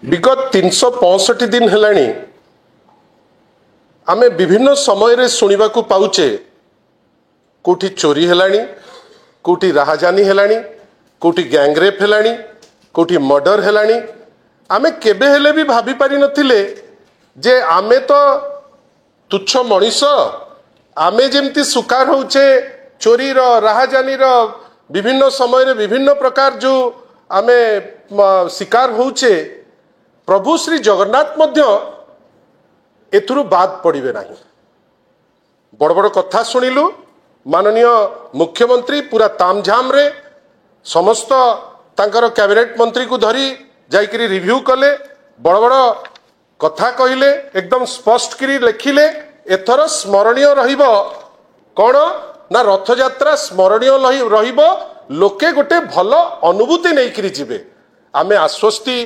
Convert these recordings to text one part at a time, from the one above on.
विगत 365 दिन हेलानी आमे विभिन्न समय रे सुनिबा को पाउचे कोठी चोरी हेलानी कोठी राहजानी हेलानी कोठी गैंगरेप हेलानी कोठी मर्डर हेलानी आमे केबे हेले भी भाभी पारि नथिले जे आमे तो तुच्छ मनीष आमे जेमती सुकार होचे चोरी रो राहजानी रो विभिन्न समय रे विभिन्न प्रकार जो आमे शिकार होचे प्रभु श्री जगन्नाथ मध्य एथुरु बाद पड़े ना बड़ बड़ कथा शुणिलु माननीय मुख्यमंत्री पूरा तामझाम रे समस्त तांकर कैबिनेट मंत्री को धरी जाइकरी रिव्यू कले बड़ बड़ कथा कहले एकदम स्पष्ट करी लिखिले एथर स्मरणीय रहिबो कौन ना रथयात्रा स्मरणीय रहिबो लोके गोटे भल अनुभूति नहीं करी जिबे आमे आश्वस्ति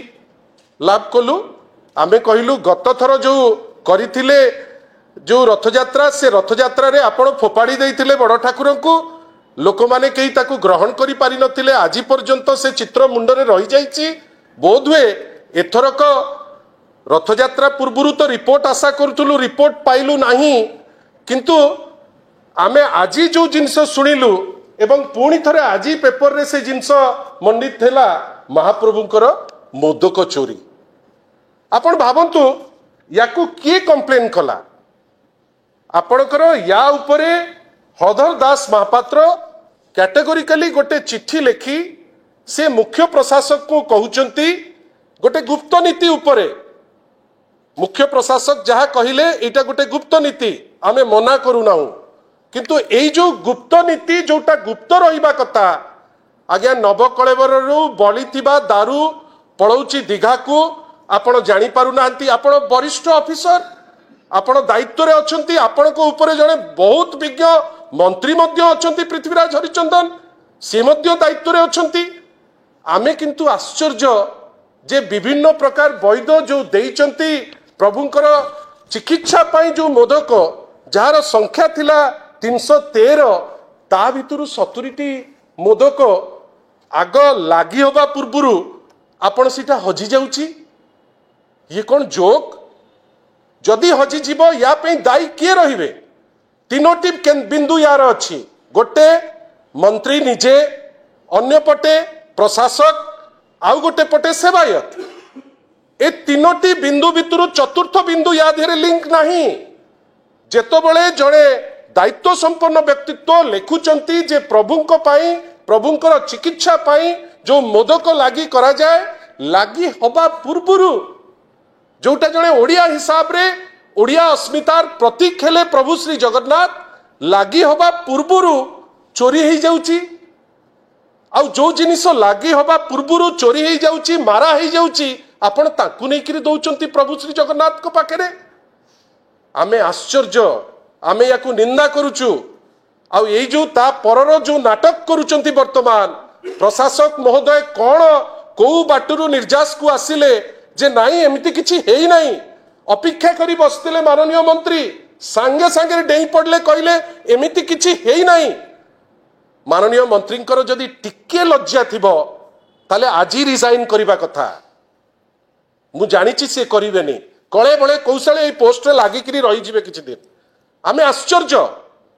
लाभ कलु आमे कहलु गत थर जो करिथिले जो रथयात्रा से रथयात्रा रे आपण फोपाड़ी देइथिले बड़ ठाकुर को लोक माने कई ताकू ग्रहण करि पारि नथिले आज पर्यंत से चित्र मुंडरे रही जाइछि बोधवे एथरक रथयात्रा पूर्वरु तो रिपोर्ट आशा करथुलु रिपोर्ट पाइलु नाही किंतु आमे आजी जो जिनस सुनिलु एवं पुणी थरे आजी पेपर रे से जिनस मंडित थेला महाप्रभुंकर मोदक चोरी आपण भावंतु याकू किए कंप्लेन कला आपणकर या उपरे हरधर दास महापात्र कैटेगोरिकली गोटे चिट्ठी लिखि से मुख्य प्रशासक को कहउचंती गोटे गुप्त नीति उपरे मुख्य प्रशासक जहाँ कहले एटा गोटे गुप्त नीति आमे मना करूना किंतु एई जो गुप्त नीति जोटा गुप्त रहिबा कथा आज्ञा नवकलेवर बली थिबा दारू पड़ौची दीघा को आपण जानी पारु नांती आपण वरिष्ठ ऑफिसर आपण दायित्व रे अछंती आपण को ऊपर जने बहुत विज्ञ मंत्री मध्य अछंती पृथ्वीराज हरिचंदन से मध्य दायित्व रे अछंती आमे किंतु आश्चर्य जे विभिन्न प्रकार वैद जो देइचंती प्रभुंकर चिकित्सा पाई जो मोदक जार संख्या थिला 313 ता भितरु 70टी मोदक आग लागि होबा पूर्वरु आपण सीटा हजि जाउची ये कौन जोक जदि हजि जीव या पे दायी किए रहिबे तीनोटी बिंदु यार अच्छी गोटे मंत्री निजे अन्य पटे प्रशासक आउ गोटे पटे सेवायत ए तीनोटी बिंदु भितर चतुर्थ बिंदु या धेरे लिंक नहीं जेतबेले जड़े दायित्व संपन्न व्यक्तित्व लिखुचंती जे प्रभुंको पाई प्रभुंकर चिकित्सा पाई जो मोदक लागी करा जाए लागी हबा पूर्वरु जोटा जड़े ओडिया हिसाब रे ओडिया अस्मितार प्रतीक हेले प्रभु श्री जगन्नाथ लागी हबा पूर्वरु चोरी ही जाउची आउ जो जिनिस लागी हबा पूर्वरु चोरी ही जाउची मारा ही जाउची आपण ताकू नै करी दउचंती प्रभु श्री जगन्नाथ को पाखरे आमे आश्चर्य आमे याकू निंदा करूचु आउ एई जो ता परर जो नाटक करूचंती वर्तमान प्रशासक महोदय कौन को बाटरू निर्जास को आसिले जे नाई एमती किछि हेई नाही अपेक्षा करी बसतिले माननीय मंत्री सांगे सांगे डेई पड़ले कहले एमिति किछि हेई नाही माननीय मंत्रींकर जदि टिके लज्जा थिबो ताले आजी रिजाइन करिबा कथा मु जानिछि से करिवेनी कळे बळे कौशले ए पोस्ट रे लागि करी रही जिवे किछि दिन आमे आश्चर्य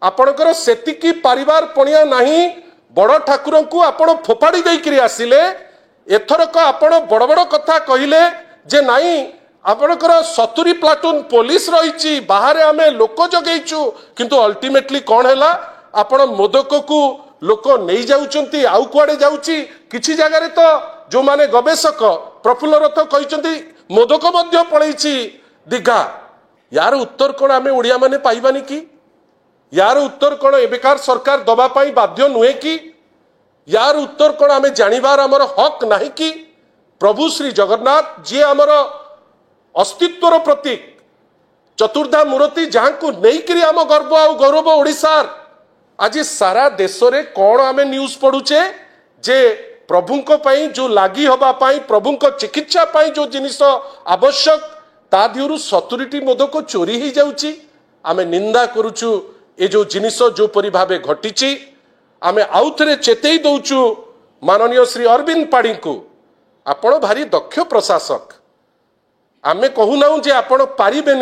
आपणकर सेतिकी परिवार पणिया नाही बड़ ठाकुर को आपण फोपाड़ी देई करी आसिले एथरक आपण बड़ बड़ कथा कहिले जे नाई आपणकर 70 प्लाटून पुलिस रही बाहर आमे लोक जगेइचु किंतु अल्टीमेटली कौन हैला आपण मोदक को लोक नहीं जाउचंती आउ कुआडे जाउची किछि जगह रे तो जो माने गवेषक प्रफुल्ल रथ कहिचंती मोदक मध्य पळैची दीघा यार उत्तर कोन आमे ओडिया माने पाइबानी की यार उत्तर कोन एबेकार सरकार दबा पाई बाध्य नुहे की यार उत्तर कोन आमे जानिबार हमर हक नाही की प्रभु श्री जगन्नाथ जी आमर अस्तित्वर प्रतीक चतुर्धा मूर्ति जहाँ को नहीं करी आम गर्व आ गौरव ओडिशार आज सारा देश रे कौन आमे न्यूज पढ़ुचे जे प्रभुंको पाई जो लागी हबा पाई प्रभुंको चिकित्सा पाई जो जिनिस आवश्यक ता दिहरु 70टी मोदक चोरी ही जाउची आमे निंदा करूचु ए जो जिनिस जो परि भाबे घटिची आमे आउथरे चेतेई दउचु माननीय श्री अरविंद पाड़ी को आपण भारी दक्ष प्रशासक आमे कहूना जे आपण पारिबे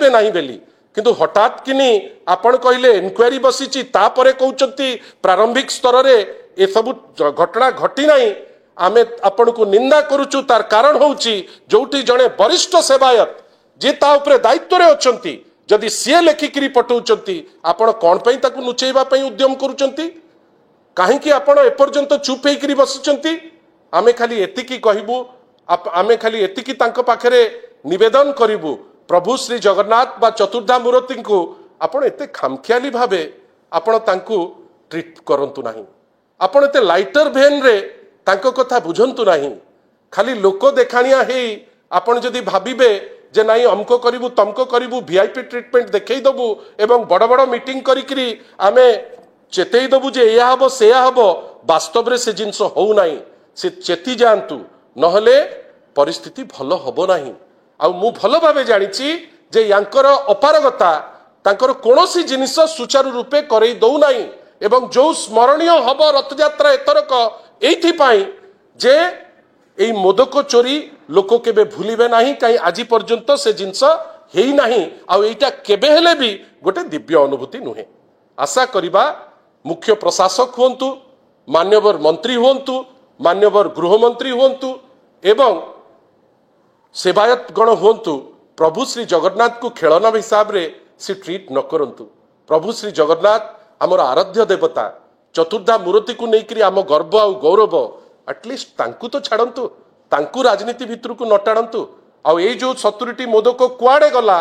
नहीं बेली किंतु हठात किनी आपण कहले इनक्वारी बसीची तापरे कहउचंती प्रारंभिक स्तर रे ए सब घटना घटी नहीं आमे आपण को निंदा करूचु तार कारण होउची जोठी जणे वरिष्ठ सेवायत जे ता उपरे दायित्व रे अछंती जदि सी लेखिकी पठाउचंती आपण कोन पई ताकू नुचेबा पई उद्यम करूचंती काहेकि आपण एपर्यंत चुप हेकरी बसिचंती आमे खाली एतिकी कहबू आमे खाली एतिकी तांको पाखरे निवेदन करिबू प्रभु श्री जगन्नाथ बा चतुर्धा मूर्ति को आपण एते खामखियाली भावे आपण तांको ट्रीट करंतु नाही आपण एते लाइटर भेन रे तांको कथा बुझंतु नाही खाली लोक देखाणिया हे आपण जदि भाबिबे जे नाही हमको करिबू तमको करिबू वीआईपी ट्रीटमेंट देखै दबू एवं बड़ बड़ मीटिंग करिकरी आमे चेतई दबू जे या हबो से हबो वास्तव रे से जिंस हो नाही से चेती जानतु नहले परिस्थिति भल हबो नाही आ मु भल भावे जानिछि जे यांकर अपारगता तांकर कोनोसी जिनिस सुचारू रूपे करई दउ नाही एवं जो स्मरणीय हब रथ यात्रा एतरक एथि पाई जे एई मोदक चोरी लोक केबे भूलिबे नाही काई आज पर्यंत से जिंस हेई नाही आ एटा केबे हेले भी गोटे दिव्य अनुभूति नुहे आशा करिबा मुख्य प्रशासक हुंतु मान्यवर मंत्री हुंतु मान्यवर गृहमंत्री हुंतु एवं सेवायत गण हुंतु प्रभु श्री जगन्नाथ को खेलना हिसाब रे से ट्रीट न करंतु प्रभु श्री जगन्नाथ आमर आराध्य देवता चतुर्धा मूर्ति को लेकर आम गर्व आ गौरव एटलिस्ट तांकु तो छाड़ंतु तांकु राजनीति भितर को न टाणंतु आ ये जो 70टी मोदक कुआड़े गला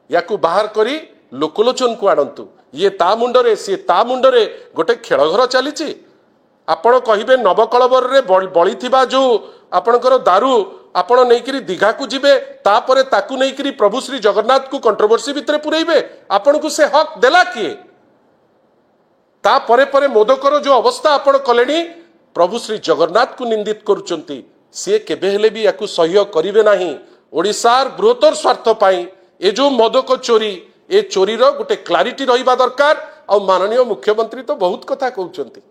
याकू बाहर करी लोकलोचन को आणंतु ये ता मुंडरे सी ता मुंडरे गोटे खेल घर चली आपण कहिबे नवकलबर रे बळी थिबा जो आपणकर दारू आपण नैकरी दीघा को जिबे तापरे ताकू नैकरी प्रभु श्री जगन्नाथ को कंट्रोवर्सी भितरे पुरैबे आपण को से हक देला किए ता परे परे मोदकर जो अवस्था आपण कलेनी प्रभु श्री जगन्नाथ को निंदित करूचंती सी केबे हेले भी याकू सहयोग करिवे नाही ओडिसार बृहत्तर स्वार्थ पाई ए जो मोदक चोरी ए चोरीर गोटे क्लारिटी रहिबा दरकार आ माननीय मुख्यमंत्री तो बहुत कथा कहउचंती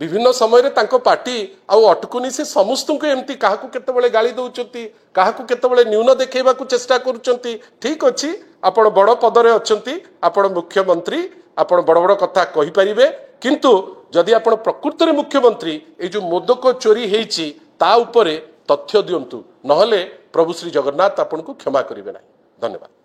विभिन्न समय रे तांको पार्टी आउ अटकुनी से समस्त को एमती काहाकू केतेबेले गाली दउचंती काहाकू केतेबेले न्यून देखेबा को चेष्टा करूचंती ठीक अछि आपण बड़ पदरे अछंती आपण मुख्यमंत्री आपण बड़ बड़ कथा कहि परिबे किंतु जदि आपण प्रकृत रे मुख्यमंत्री ए जो मोदक चोरी हेछि ता उपरे तथ्य दियंतु नहले प्रभु श्री जगन्नाथ आपण को क्षमा करिवे नाही धन्यवाद।